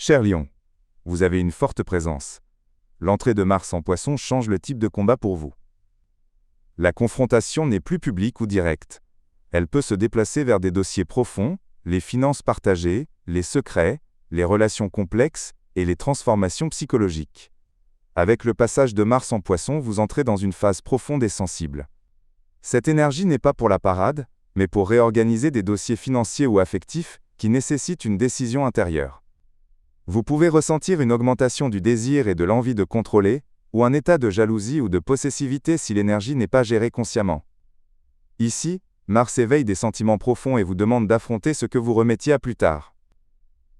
Cher Lion, vous avez une forte présence. L'entrée de Mars en Poisson change le type de combat pour vous. La confrontation n'est plus publique ou directe. Elle peut se déplacer vers des dossiers profonds, les finances partagées, les secrets, les relations complexes et les transformations psychologiques. Avec le passage de Mars en Poisson, vous entrez dans une phase profonde et sensible. Cette énergie n'est pas pour la parade, mais pour réorganiser des dossiers financiers ou affectifs qui nécessitent une décision intérieure. Vous pouvez ressentir une augmentation du désir et de l'envie de contrôler, ou un état de jalousie ou de possessivité si l'énergie n'est pas gérée consciemment. Ici, Mars éveille des sentiments profonds et vous demande d'affronter ce que vous remettiez à plus tard.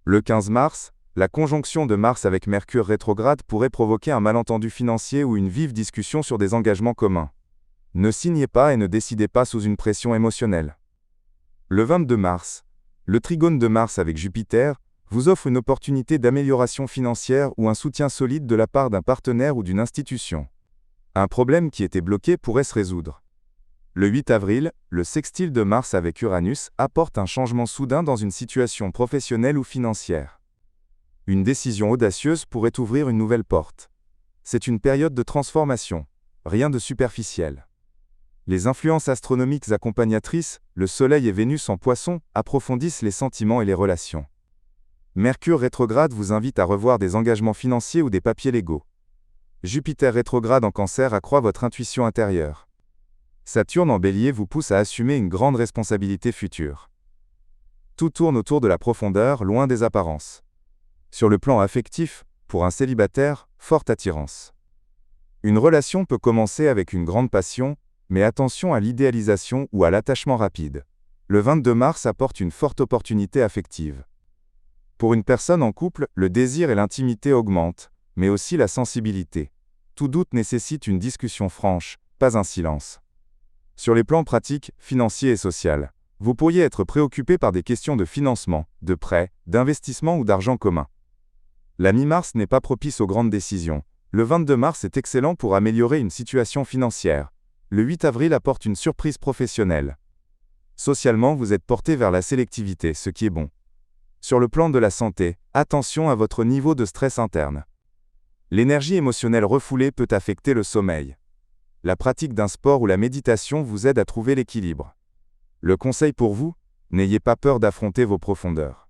Le 15 mars, la conjonction de Mars avec Mercure rétrograde pourrait provoquer un malentendu financier ou une vive discussion sur des engagements communs. Ne signez pas et ne décidez pas sous une pression émotionnelle. Le 22 mars, le trigone de Mars avec Jupiter vous offre une opportunité d'amélioration financière ou un soutien solide de la part d'un partenaire ou d'une institution. Un problème qui était bloqué pourrait se résoudre. Le 8 avril, le sextile de Mars avec Uranus apporte un changement soudain dans une situation professionnelle ou financière. Une décision audacieuse pourrait ouvrir une nouvelle porte. C'est une période de transformation, rien de superficiel. Les influences astronomiques accompagnatrices, le Soleil et Vénus en Poisson, approfondissent les sentiments et les relations. Mercure rétrograde vous invite à revoir des engagements financiers ou des papiers légaux. Jupiter rétrograde en Cancer accroît votre intuition intérieure. Saturne en Bélier vous pousse à assumer une grande responsabilité future. Tout tourne autour de la profondeur, loin des apparences. Sur le plan affectif, pour un célibataire, forte attirance. Une relation peut commencer avec une grande passion, mais attention à l'idéalisation ou à l'attachement rapide. Le 22 mars apporte une forte opportunité affective. Pour une personne en couple, le désir et l'intimité augmentent, mais aussi la sensibilité. Tout doute nécessite une discussion franche, pas un silence. Sur les plans pratiques, financiers et social, vous pourriez être préoccupé par des questions de financement, de prêt, d'investissement ou d'argent commun. La mi-mars n'est pas propice aux grandes décisions. Le 22 mars est excellent pour améliorer une situation financière. Le 8 avril apporte une surprise professionnelle. Socialement, vous êtes porté vers la sélectivité, ce qui est bon. Sur le plan de la santé, attention à votre niveau de stress interne. L'énergie émotionnelle refoulée peut affecter le sommeil. La pratique d'un sport ou la méditation vous aide à trouver l'équilibre. Le conseil pour vous, n'ayez pas peur d'affronter vos profondeurs.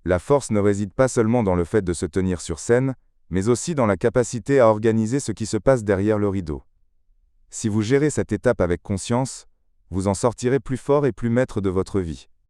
La force ne réside pas seulement dans le fait de se tenir sur scène, mais aussi dans la capacité à organiser ce qui se passe derrière le rideau. Si vous gérez cette étape avec conscience, vous en sortirez plus fort et plus maître de votre vie.